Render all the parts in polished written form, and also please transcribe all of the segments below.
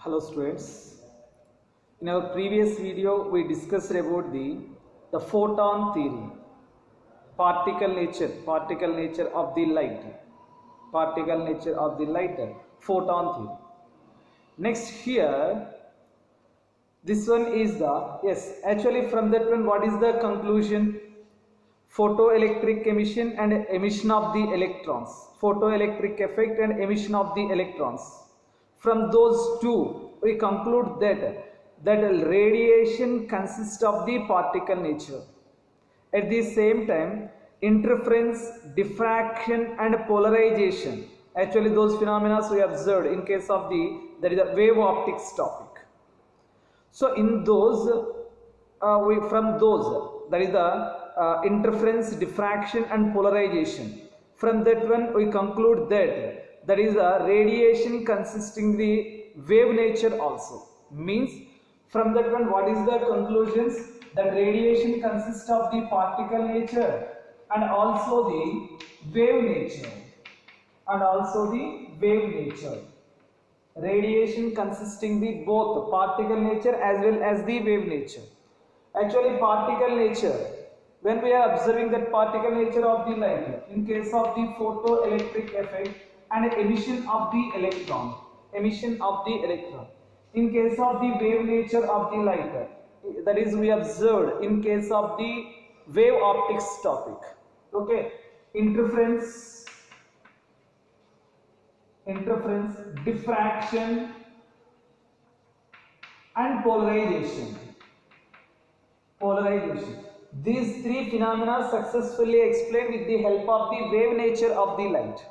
Hello students. In our previous video we discussed about the photon theory, particle nature of the light, photon theory. Next here, this one is actually from that one what is the conclusion? Photoelectric emission and emission of the electrons, photoelectric effect and emission of the electrons. From those two we conclude that radiation consists of the particle nature. At the same time, interference, diffraction and polarization, actually those phenomena we observed in case of that is a wave optics topic. So in those that is the interference, diffraction and polarization. From that one we conclude that is a radiation consisting the wave nature also. Means from that one what is the conclusions? That radiation consists of the particle nature and also the wave nature. Radiation consisting the both particle nature as well as the wave nature. Actually particle nature, when we are observing that particle nature of the light in case of the photoelectric effect and emission of the electron, in case of the wave nature of the light, that is we observed in case of the wave optics topic. Okay, interference, diffraction and polarization. These three phenomena successfully explained with the help of the wave nature of the light.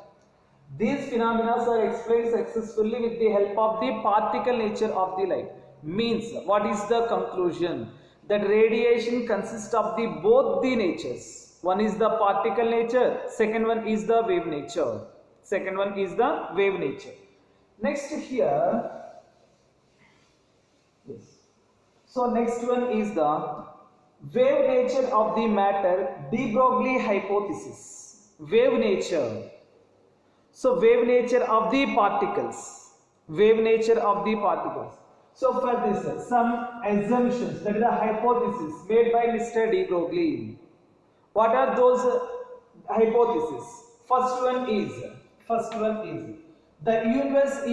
These phenomena are explained successfully with the help of the particle nature of the light. Means what is the conclusion? That radiation consists of the both the natures. One is the particle nature, second one is the wave nature. Next here, so next one is the wave nature of the matter, de Broglie hypothesis. Wave nature. So wave nature of the particles. So for this, some assumptions, that is a hypothesis made by Mr. de Broglie. What are those hypotheses? First one is the universe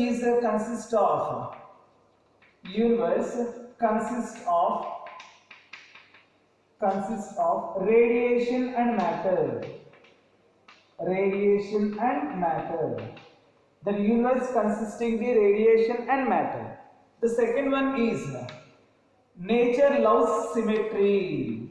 consists of radiation and matter. The universe consisting the radiation and matter. The second one is nature loves symmetry.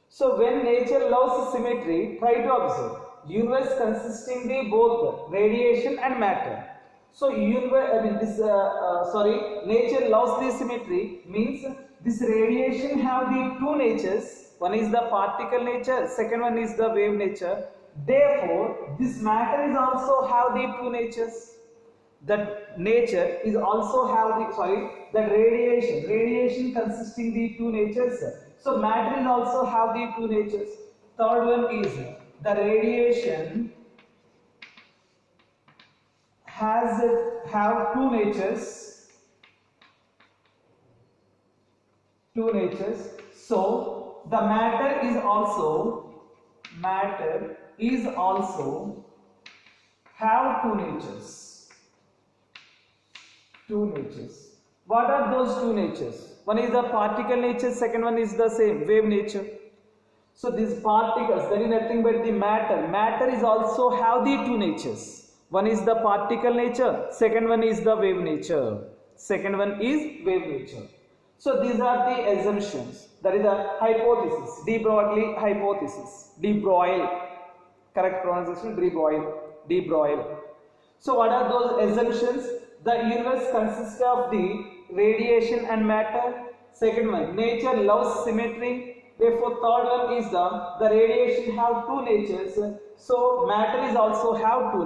So when nature loves symmetry, try to observe. Universe consisting the both radiation and matter. So nature loves the symmetry means this radiation have the two natures. One is the particle nature, second one is the wave nature. Therefore, this matter is also have the two natures. That nature is also have that radiation consisting the two natures. So matter is also have the two natures. Third one is the radiation have two natures. So the matter is also have two natures. What are those two natures? One is the particle nature, second one is the same wave nature. So these particles, that is nothing but the matter. Matter is also have the two natures. One is the particle nature, second one is the wave nature. So these are the assumptions. That is the hypothesis, de Broglie hypothesis. De Broglie, correct pronunciation, de Broglie. So what are those assumptions? The universe consists of the radiation and matter. Second one, nature loves symmetry. Therefore, third one is the radiation have two natures. So matter is also have two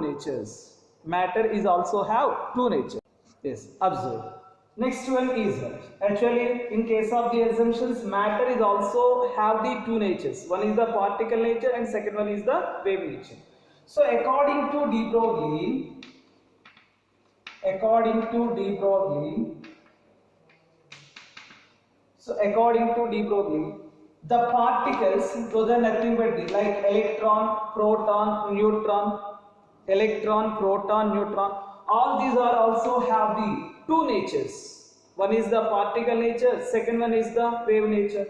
natures. Yes, observe. Next one is actually in case of the assumptions, matter is also have the two natures. One is the particle nature and second one is the wave nature. So according to de Broglie, the particles, those are nothing but like electron, proton, neutron, all these are also have the two natures. One is the particle nature, second one is the wave nature.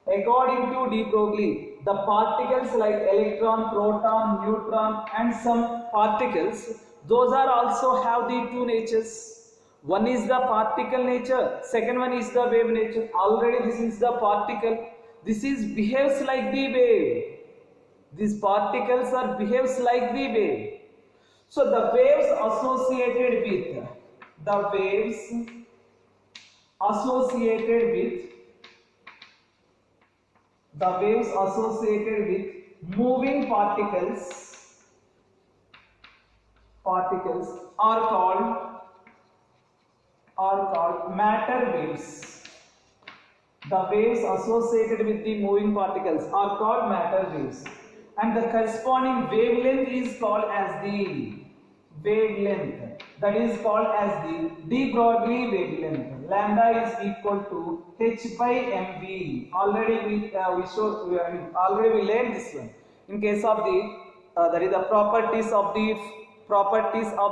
According to de Broglie, the particles like electron, proton, neutron and some particles, those are also have the two natures. One is the particle nature, second one is the wave nature. Already this is the particle. This is behaves like the wave. These particles are behaves like the wave. So the waves associated with moving particles are called matter waves. The waves associated with the moving particles are called matter waves, and the corresponding wavelength is called as the wavelength. That is called as the de Broglie wavelength. Lambda is equal to h by mv. Already we learned this one. In case of the that is the properties of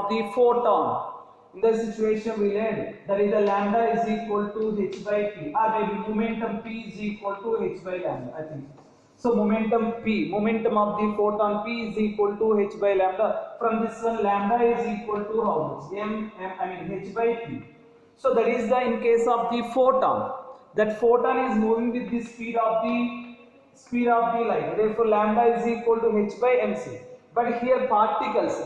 the photon. In the situation we learned that is the lambda is equal to h by p, or maybe momentum p is equal to h by lambda, I think. So momentum of the photon p is equal to h by lambda. From this one, lambda is equal to how much? H by p. So that is the in case of the photon. That photon is moving with the speed of the light. Therefore, lambda is equal to h by mc. But here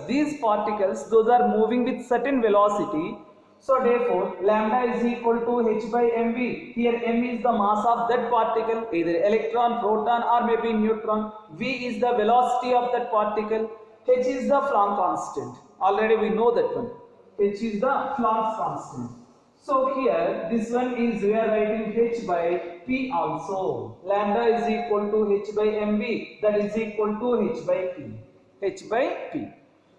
these particles, those are moving with certain velocity. So therefore, lambda is equal to h by mv. Here m is the mass of that particle, either electron, proton or maybe neutron. V is the velocity of that particle. H is the Planck constant. Already we know that one. H is the Planck constant. So here, this one is we are writing h by p also. Lambda is equal to h by mv. That is equal to h by p. H by p.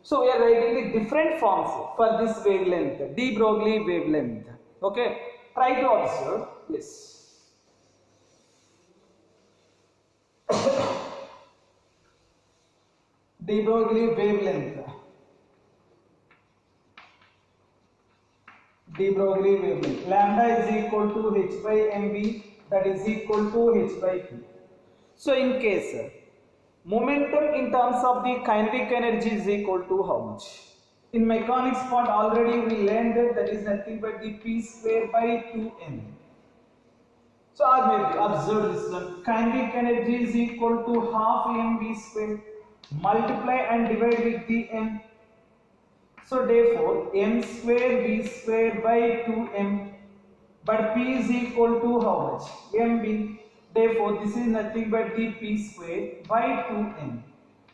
So we are writing the different forms for this wavelength, de Broglie wavelength. Okay, try to observe. Yes. De Broglie wavelength. De Broglie wavelength. Lambda is equal to h by mv. That is equal to h by p. So in case momentum in terms of the kinetic energy is equal to how much? In mechanics part already we learned that is nothing but the p square by 2m. So maybe observe this one. Kinetic energy is equal to half mv square. Multiply and divide with the m. So therefore m square v square by 2m. But p is equal to how much? mv. Therefore, this is nothing but the p square by 2m.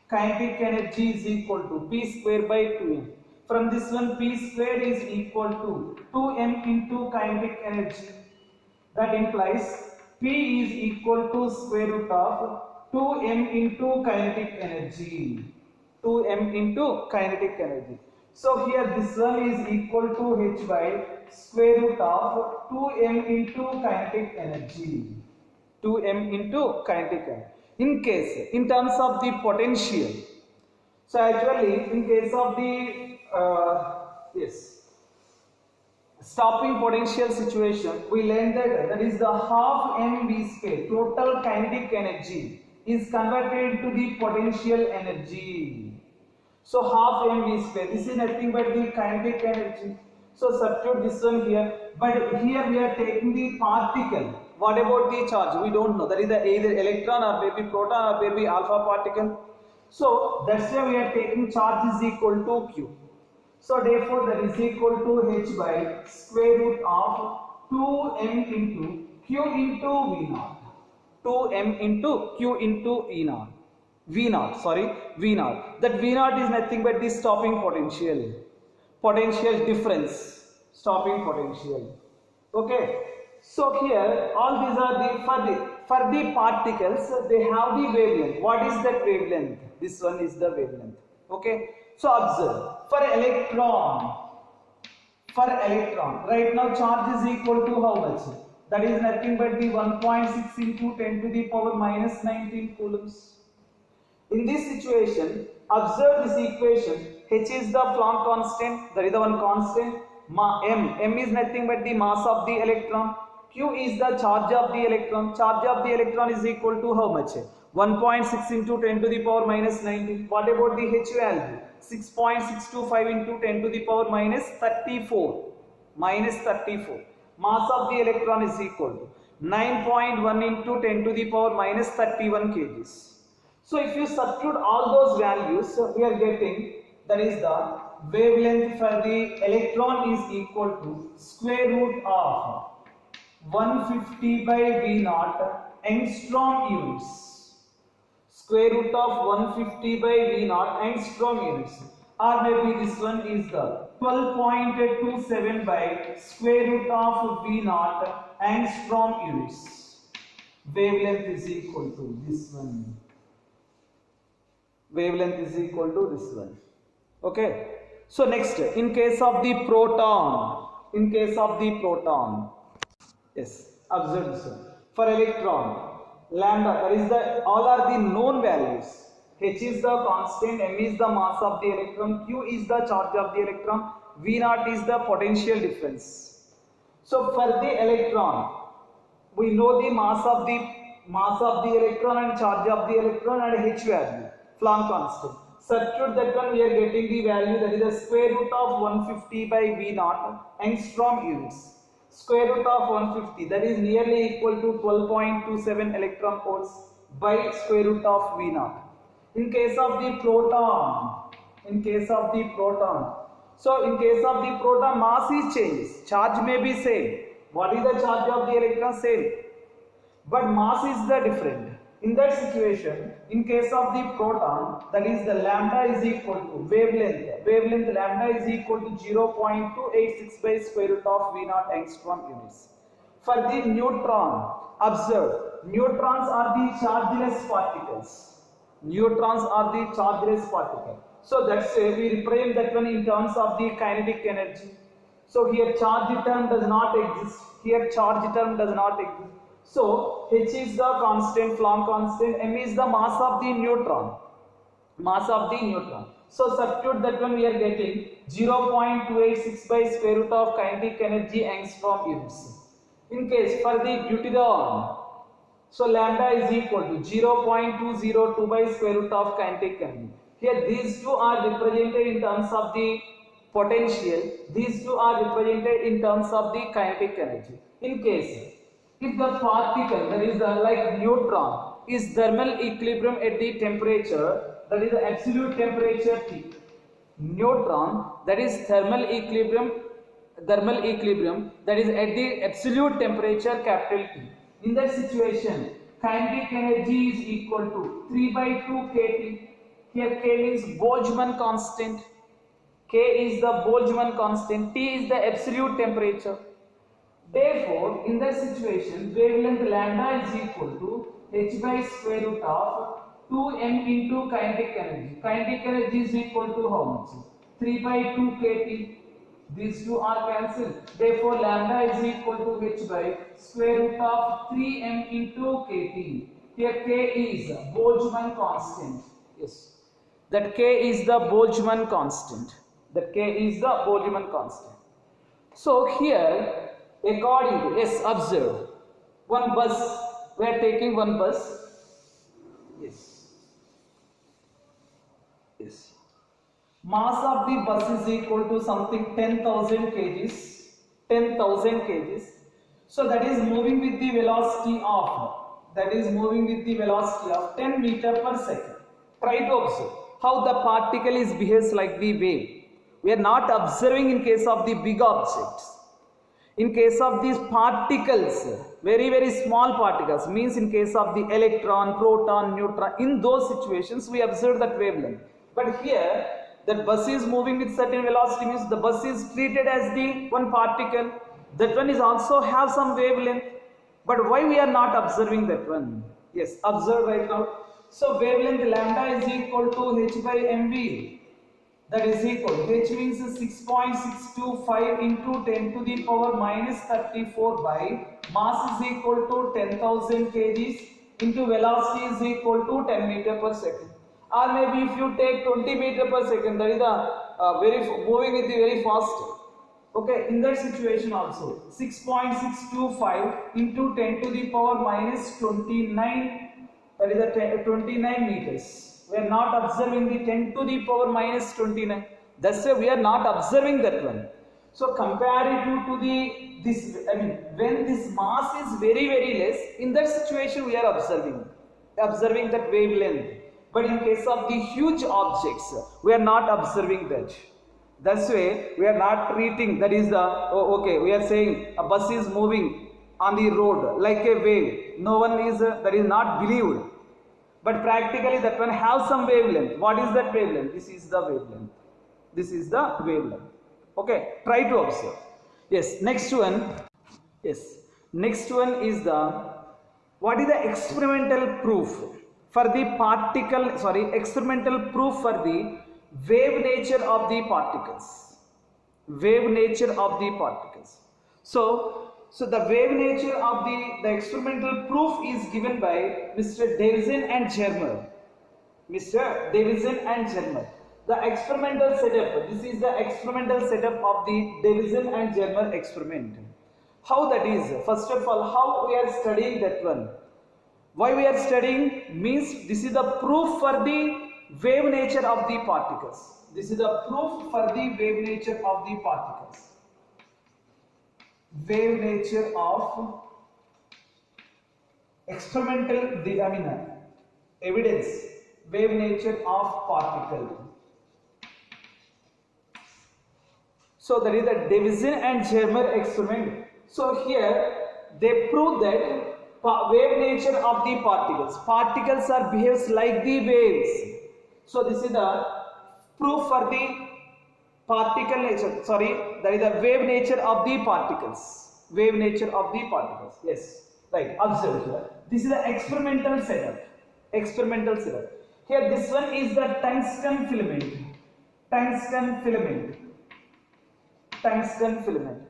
Kinetic energy is equal to p square by 2m. From this one, p square is equal to 2m into kinetic energy. That implies p is equal to square root of 2m into kinetic energy. 2m into kinetic energy. So here this one is equal to h by square root of 2m into kinetic energy. 2m into kinetic energy. In terms of the potential, so actually in case of the stopping potential situation, we learned that is the half mv square total kinetic energy is converted into the potential energy. So half mv square, this is nothing but the kinetic energy. So substitute this one here, but here we are taking the particle. What about the charge? We don't know. That is either electron or maybe proton or maybe alpha particle. So that's why we are taking charge is equal to q. So therefore that is equal to h by square root of 2m into q into v naught. 2m into q into v naught. V naught. That v naught is nothing but the stopping potential. Potential difference. Stopping potential. Okay, so here all these are for the particles, they have the wavelength. What is that wavelength? This one is the wavelength. Okay, so observe, for electron right now charge is equal to how much? That is nothing but the 1.6 into 10 to the power minus 19 coulombs. In this situation, observe this equation. H is the Planck constant, that is the one constant. M is nothing but the mass of the electron. Q is the charge of the electron. Charge of the electron is equal to how much? 1.6 into 10 to the power minus 19. What about the H value? 6.625 into 10 to the power minus 34. Minus 34. Mass of the electron is equal to 9.1 into 10 to the power minus 31 kgs. So if you substitute all those values, we are getting, that is the wavelength for the electron is equal to square root of 150 by V naught angstrom units. Square root of 150 by V naught angstrom units. Or maybe this one is the 12.27 by square root of V naught angstrom units. Wavelength is equal to this one. Wavelength is equal to this one. Okay, so next, in case of the proton, yes, observe this one. For electron, lambda, that is the, all are the known values. H is the constant, M is the mass of the electron, Q is the charge of the electron, V naught is the potential difference. So for the electron, we know the mass of the electron and charge of the electron and H value, Planck constant. Substitute that one, we are getting the value, that is the square root of 150 by V naught angstrom units. Square root of 150, that is nearly equal to 12.27 electron volts by square root of V naught. In case of the proton, so in case of the proton, mass is changed, charge may be same. What is the charge of the electron? Same, but mass is the different. In that situation, in case of the proton, that is the lambda is equal to wavelength lambda is equal to 0.286 by square root of V naught angstrom units. For the neutron, observe, neutrons are the chargeless particles. So that's why we represent that one in terms of the kinetic energy. So here charge term does not exist. So H is the constant, Planck constant, M is the mass of the neutron. So substitute that one, we are getting 0.286 by square root of kinetic energy angstrom units. In case for the deuterium, so lambda is equal to 0.202 by square root of kinetic energy. Here these two are represented in terms of the potential, these two are represented in terms of the kinetic energy. In case if the particle, that is like neutron, is thermal equilibrium at the temperature, that is the absolute temperature T. Neutron, that is thermal equilibrium, that is at the absolute temperature capital T. In that situation, kinetic energy is equal to 3 by 2 kT. Here K means Boltzmann constant. K is the Boltzmann constant. T is the absolute temperature. Therefore, in that situation, wavelength lambda is equal to H by square root of 2m into kinetic energy. Kinetic energy is equal to how much? 3 by 2 kT. These two are cancelled. Therefore, lambda is equal to H by square root of 3m into kT. Here K is Boltzmann constant. Yes, that K is the Boltzmann constant. So here, according to, yes, observe, one bus, we are taking one bus. Yes. Mass of the bus is equal to something 10,000 kgs. So that is moving with the velocity of 10 meter per second. Try to observe how the particle is behaves like the wave. We are not observing in case of the big objects. In case of these particles, very, very small particles, means in case of the electron, proton, neutron, in those situations we observe that wavelength. But here, that bus is moving with certain velocity, means the bus is treated as the one particle. That one is also have some wavelength. But why we are not observing that one? Yes, observe right now. So wavelength lambda is equal to h by mv. That is equal. H means 6.625 into 10 to the power minus 34 by mass is equal to 10,000 kgs into velocity is equal to 10 meter per second. Or maybe if you take 20 meter per second, that is the very moving with the very fast. Okay, in that situation also 6.625 into 10 to the power minus 29, that is the 29 meters. We are not observing the 10 to the power minus 29. That's why we are not observing that one. So comparative to the this, I mean, when this mass is very less, in that situation we are observing that wavelength. But in case of the huge objects, we are not observing that. That's why we are not treating, that is the, okay, we are saying a bus is moving on the road like a wave. No one is, that is not believed. But practically that one have some wavelength. What is that wavelength? This is the wavelength. This is the wavelength. Okay, try to observe. Yes, next one. Yes, next one is the, what is the experimental proof for the particle, experimental proof for the wave nature of the particles. Wave nature of the particles. So the wave nature of the experimental proof is given by Mr. Davison and Germer. Mr. Davison and Germer. The experimental setup, this is the experimental setup of the Davison and Germer experiment. How that is? First of all, how we are studying that one? Why we are studying means this is the proof for the wave nature of the particles. This is the proof for the wave nature of the particles. Wave nature of experimental, evidence, wave nature of particle. So that is the Davison and Germer experiment. So here they prove that wave nature of the particles. Particles are behaves like the waves. So this is the proof for the particle nature, that is the wave nature of the particles. Wave nature of the particles. Yes, right. Observe here. This is the experimental setup. Experimental setup. Here this one is the tungsten filament. Tungsten filament. Tungsten filament.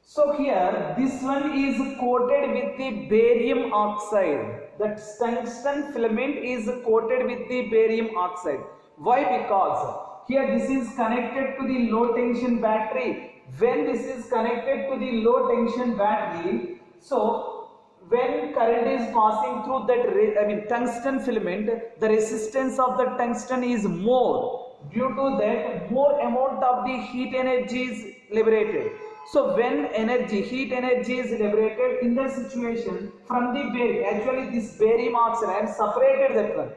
So here this one is coated with the barium oxide. That tungsten filament is coated with the barium oxide. Why? Because here this is connected to the low tension battery. When this is connected to the low tension battery, so when current is passing through that tungsten filament, the resistance of the tungsten is more. Due to that, more amount of the heat energy is liberated. So when heat energy is liberated in that situation from the barium, actually this barium oxide, I have separated that one.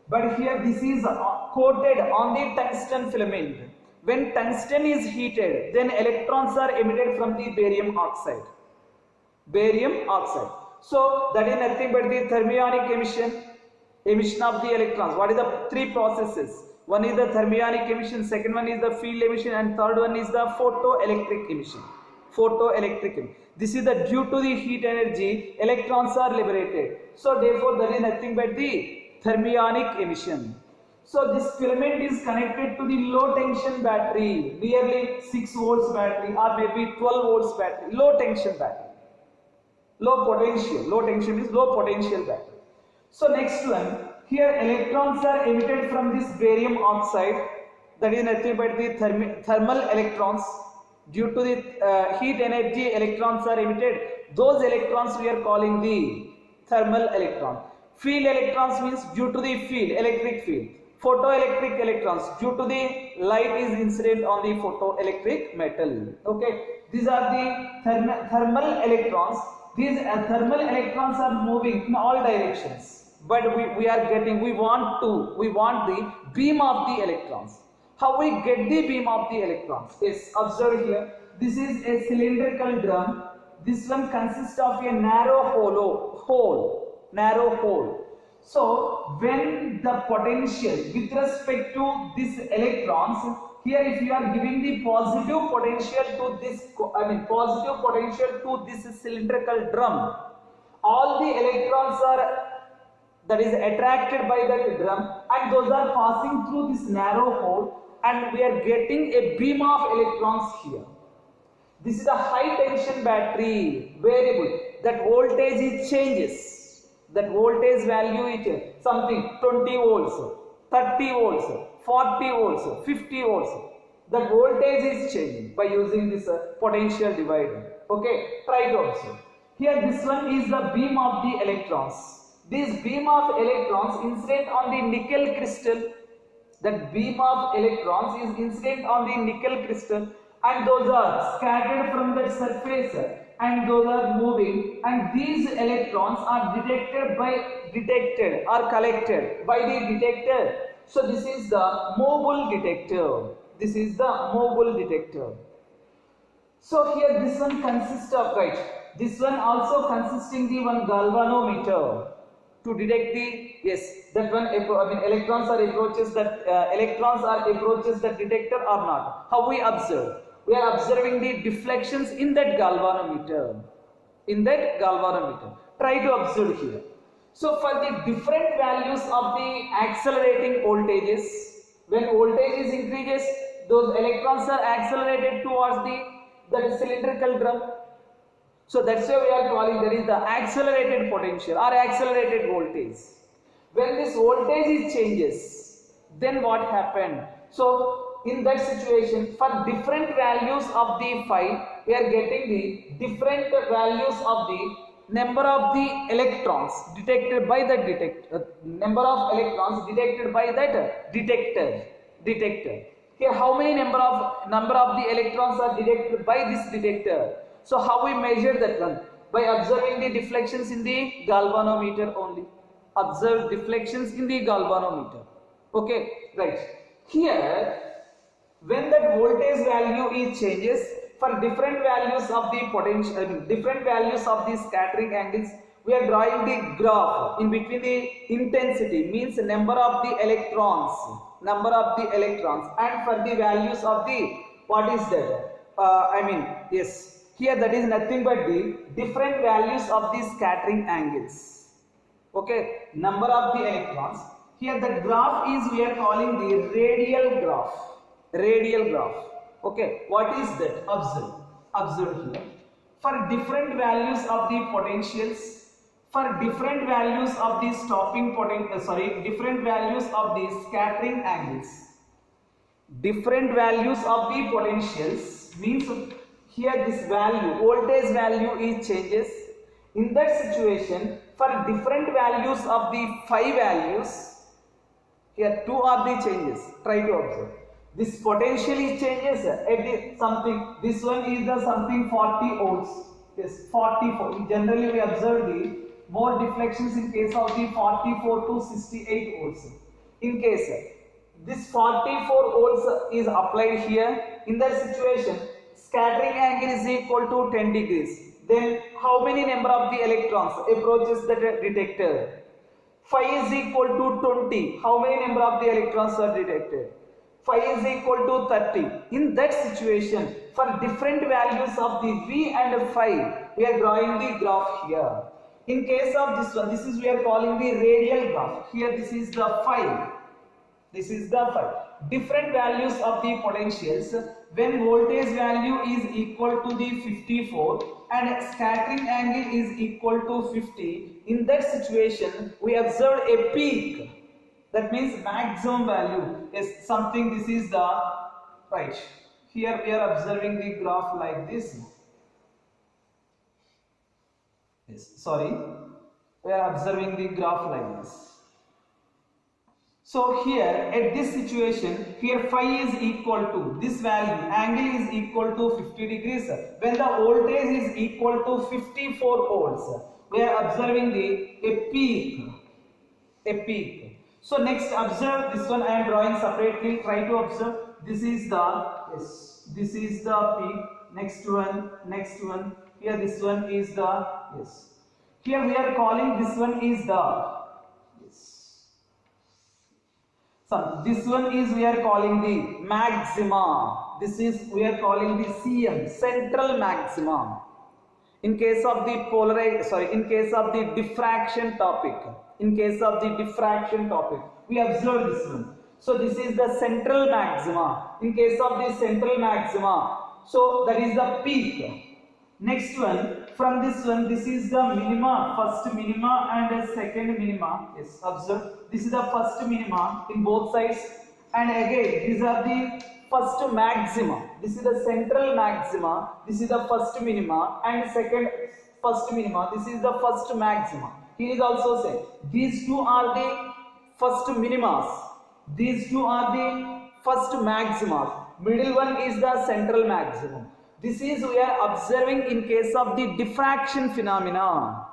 But here this is coated on the tungsten filament. When tungsten is heated, then electrons are emitted from the barium oxide. Barium oxide. So that is nothing but the thermionic emission of the electrons. What is the three processes? One is the thermionic emission, second one is the field emission, and third one is the photoelectric emission. Photoelectric emission. This is the due to the heat energy, electrons are liberated. So therefore that is nothing but the thermionic emission. So this filament is connected to the low tension battery, nearly 6 volts battery or maybe 12 volts battery, low tension battery. Low potential, low tension is low potential battery. So next one, here electrons are emitted from this barium oxide, that is nothing but the thermal electrons. Due to the heat energy, electrons are emitted. Those electrons we are calling the thermal electron. Field electrons means due to the field, electric field. Photoelectric electrons due to the light is incident on the photoelectric metal. Okay, these are the thermal electrons. These thermal electrons are moving in all directions, but we want the beam of the electrons. How we get the beam of the electrons? Yes, observe here. This is a cylindrical drum. This one consists of a narrow hole. So when the potential with respect to these electrons, Here if you are giving the positive potential to this, positive potential to this cylindrical drum, all the electrons are that is attracted by that drum and those are passing through this narrow hole and we are getting a beam of electrons here. This is a high tension battery variable. That voltage it changes. That voltage value is something 20 volts, 30 volts, 40 volts, 50 volts. The voltage is changing by using this potential divider. Okay, try to observe. Here this one is the beam of the electrons. This beam of electrons incident on the nickel crystal. That beam of electrons is incident on the nickel crystal and those are scattered from the surface and those are moving and these electrons are detected or collected by the detector. So this is the mobile detector. This is the mobile detector. So here this one consists of, right, this one also consisting the one galvanometer to detect the, yes, that one electrons are approaches that detector or not. How we observe? We are observing the deflections in that galvanometer. Try to observe here. So for the different values of the accelerating voltages, when voltage is increases, those electrons are accelerated towards the cylindrical drum. So that's why we are calling that is the accelerated potential or accelerated voltage. When this voltage changes, then what happened? So in that situation, for different values of the phi, we are getting the different values of the number of the electrons detected by the detector. Number of electrons detected by that detector. Here, how many number of the electrons are detected by this detector? So how we measure that one? By observing the deflections in the galvanometer only. Observe deflections in the galvanometer. Okay, right. Here, when that voltage value is changes, for different values of the potential, different values of the scattering angles, we are drawing the graph in between the intensity, means number of the electrons, and for the values of the, what is that? Yes. Here that is nothing but the different values of the scattering angles. Okay, number of the electrons. Here the graph is, we are calling the radial graph. Okay, what is that? Observe here. For different values of the potentials, for different values of the different values of the scattering angles. Different values of the potentials means here this value, voltage value is changes. In that situation, for different values of the phi values, here two are the changes. Try to observe. This potential is changes at the something. This one is the something 40 volts. Yes, 44. Generally, we observe the more deflections in case of the 44 to 68 volts. In case this 44 volts is applied here, in that situation, scattering angle is equal to 10 degrees. Then how many number of the electrons approaches the detector? Phi is equal to 20. How many number of the electrons are detected? Phi is equal to 30. In that situation, for different values of the V and phi, we are drawing the graph here. In case of this one, this is we are calling the radial graph. Here this is the phi. This is the phi. Different values of the potentials. When voltage value is equal to the 54 and scattering angle is equal to 50, in that situation we observe a peak. That means maximum value is something. This is the right. Here we are observing the graph like this. Yes, sorry. We are observing the graph like this. So here at this situation, here phi is equal to this value, angle is equal to 50 degrees. When the voltage is equal to 54 volts, we are observing a peak. So next observe this one. I am drawing separately. Try to observe. This is the peak. Next one. Here this one is the Here we are calling this one is the This one is we are calling the maxima. This is we are calling the CM, central maxima. In case of the in case of the diffraction topic, we observe this one. So this is the central maxima. In case of the central maxima, so that is the peak. Next one, from this one, this is the minima, first minima and the second minima. Yes, observe. This is the first minima in both sides, and again these are the first maxima. This is the central maxima. This is the first minima and second first minima. This is the first maxima. Here is also same. These two are the first minimas. These two are the first maximas. Middle one is the central maximum. This is we are observing in case of the diffraction phenomena.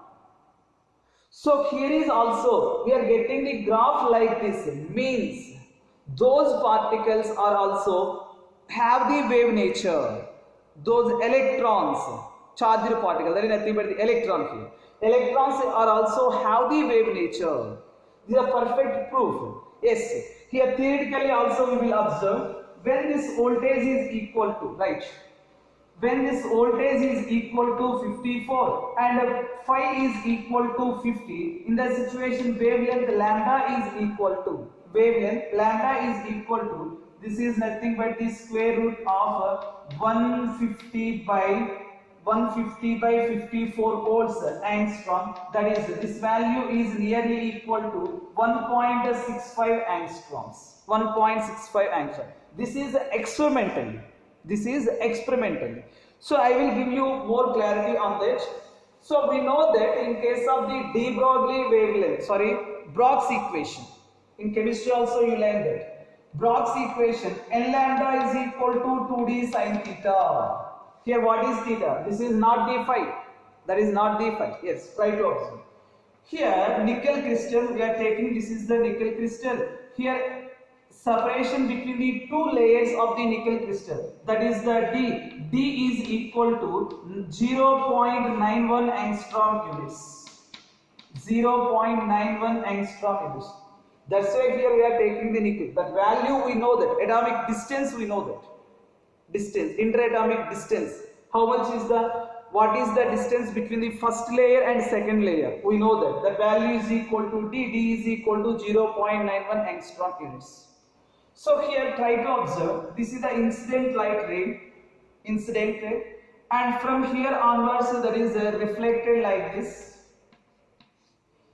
So here is also we are getting the graph like this, means those particles are also have the wave nature. Those electrons, charged particle, that is nothing but the electron here. Electrons are also have the wave nature. This is a perfect proof. Yes, here theoretically also we will observe when this voltage is equal to, right? When this voltage is equal to 54 and phi is equal to 50, in the situation wavelength lambda is equal to, this is nothing but the square root of 150 by 54 volts angstrom. That is, this value is nearly equal to 1.65 angstroms. 1.65 angstrom. This is experimentally. So I will give you more clarity on that. So we know that in case of the de Broglie wavelength, Braggs equation. In chemistry also you learn that. Braggs equation, N lambda is equal to 2d sin theta. Here what is theta? This is not d phi. That is not d phi. Yes, try to observe. Here nickel crystal we are taking. This is the nickel crystal. Here separation between the two layers of the nickel crystal, that is the D is equal to 0.91 angstrom units. 0.91 angstrom units. That's why here we are taking the nickel. That value we know that. Atomic distance we know that. Distance, interatomic distance. How much is what is the distance between the first layer and second layer? We know that. The value is equal to D is equal to 0.91 angstrom units. So here try to observe, this is the incident light ray, and from here onwards there is a reflected like this.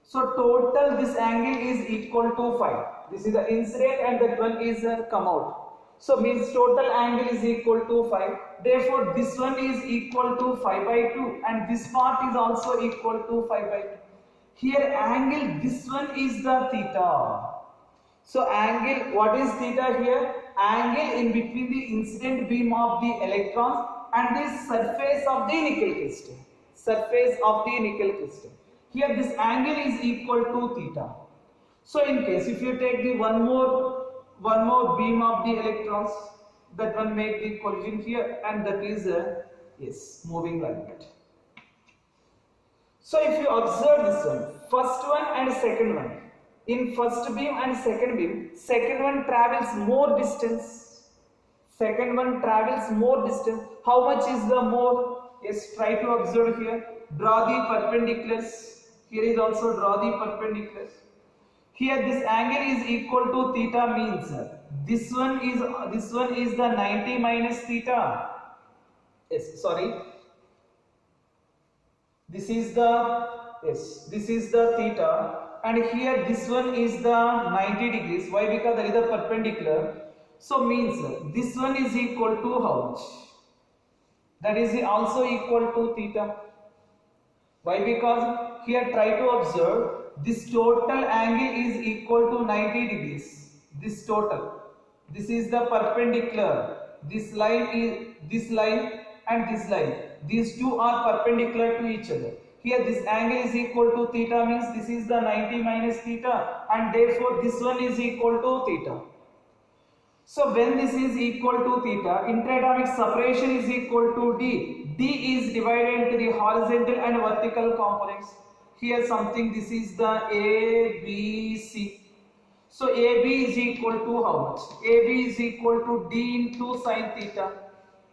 So total this angle is equal to phi. This is the incident and that one is come out. So means total angle is equal to phi. Therefore this one is equal to phi by 2 and this part is also equal to phi by 2. Here angle, this one is the theta. So angle, what is theta here? Angle in between the incident beam of the electrons and the surface of the nickel crystal. Here this angle is equal to theta. So in case if you take the one more beam of the electrons, that one make the collision here and that is yes, moving like that. So if you observe this one, first one and second one. In first beam and second beam, second one travels more distance. How much is the more? Yes, try to observe here. Draw the perpendiculars. Here is also draw the perpendiculars. Here this angle is equal to theta means this one is the 90 minus theta. Yes, sorry. This is the theta. And here this one is the 90 degrees. Why? Because there is a perpendicular. So means this one is equal to how much? That is also equal to theta. Why? Because here try to observe this total angle is equal to 90 degrees. This total. This is the perpendicular. This line and this line. These two are perpendicular to each other. Here this angle is equal to theta means this is the 90 minus theta and therefore this one is equal to theta. So when this is equal to theta, interatomic separation is equal to D. D is divided into the horizontal and vertical components. Here something, this is the A, B, C. So AB is equal to how much? AB is equal to D into sin theta.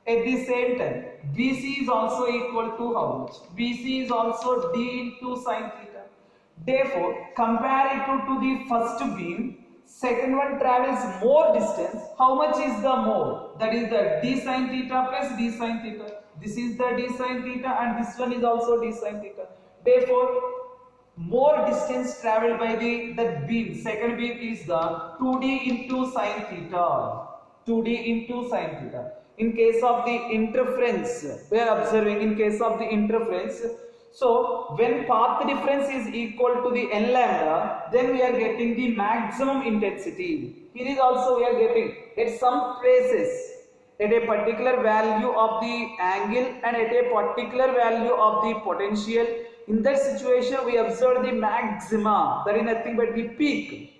At the same time, BC is also equal to how much? BC is also D into sin theta. Therefore, comparative to the first beam, second one travels more distance. How much is the more? That is the D sin theta plus D sin theta. This is the D sin theta and this one is also D sin theta. Therefore, more distance traveled by that beam, second beam, is the 2D into sin theta. 2D into sin theta. In case of the interference, we are observing in case of the interference. So when path difference is equal to the n lambda, then we are getting the maximum intensity. Here is also we are getting at some places at a particular value of the angle and at a particular value of the potential. In that situation, we observe the maxima, that is nothing but the peak.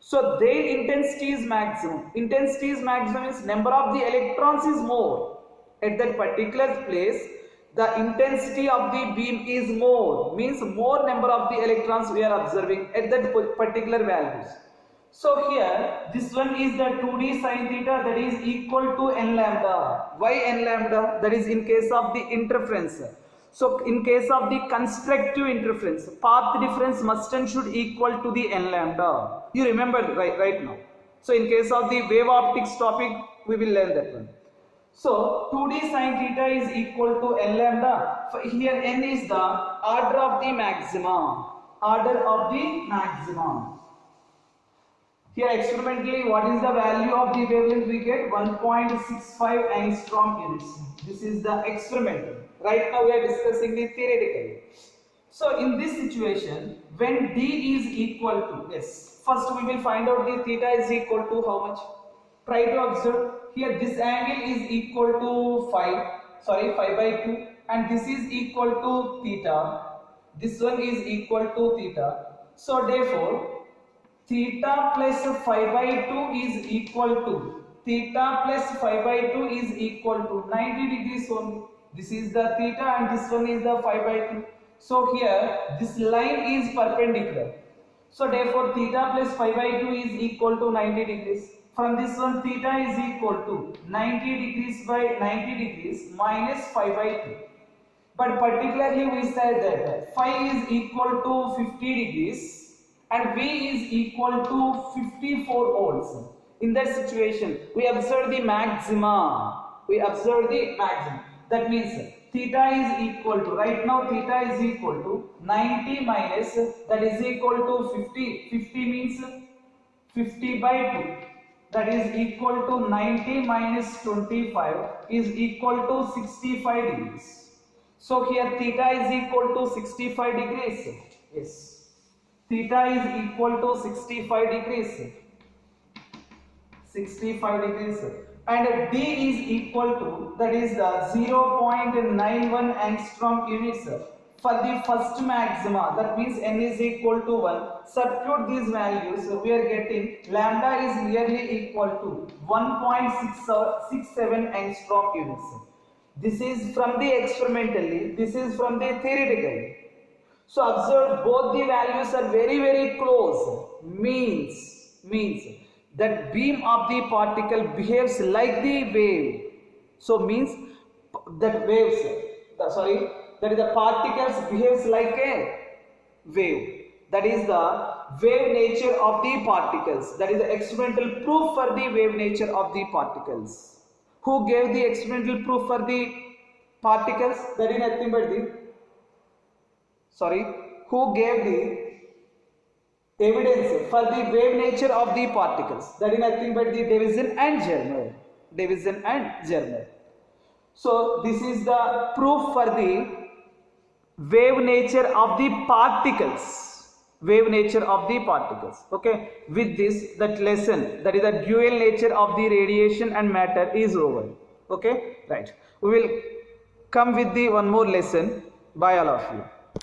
So their intensity is maximum. Intensity is maximum means number of the electrons is more. At that particular place, the intensity of the beam is more, means more number of the electrons we are observing at that particular values. So here, this one is the 2D sin theta, that is equal to n lambda. Why n lambda? That is in case of the interference. So in case of the constructive interference, path difference must and should equal to the n lambda. You remember right now. So in case of the wave optics topic, we will learn that one. So 2D sin theta is equal to n lambda. Here n is the order of the maxima. Order of the maximum. Here experimentally, what is the value of the wavelength we get? 1.65 angstrom units. This is the experimental. Right now we are discussing the theoretical. So in this situation, when D is equal to, yes, first we will find out the theta is equal to how much. Try to observe. Here this angle is equal to 5 by 2, and this is equal to theta. This one is equal to theta. So therefore, theta plus 5 by 2 is equal to, theta plus 5 by 2 is equal to 90 degrees only. This is the theta and this one is the 5 by 2. So here this line is perpendicular. So therefore theta plus 5 by 2 is equal to 90 degrees. From this one, theta is equal to 90 degrees by 90 degrees minus 5 by 2. But particularly we said that phi is equal to 50 degrees and V is equal to 54 volts. In that situation, we observe the maxima. We observe the maximum. That means theta is equal to, right now theta is equal to 90 minus, that is equal to 50. 50 means 50 by 2. That is equal to 90 minus 25 is equal to 65 degrees. So here theta is equal to 65 degrees. Yes. Theta is equal to 65 degrees. 65 degrees. And D is equal to, that is the 0.91 angstrom units for the first maxima. That means n is equal to 1. Substitute these values, we are getting lambda is nearly equal to 1.67 angstrom units. This is from the experimentally, this is from the theoretically. So observe both the values are very close. Means that beam of the particle behaves like the wave. So means that waves, that is the particles behaves like a wave. That is the wave nature of the particles. That is the experimental proof for the wave nature of the particles. Who gave the experimental proof for the particles? That is nothing but the, who gave the evidence for the wave nature of the particles? That is nothing but the Davison and Germer. So this is the proof for the wave nature of the particles. Okay, with this, that lesson, that is the dual nature of the radiation and matter, is over. Okay, right, we will come with the one more lesson. Bye all of you.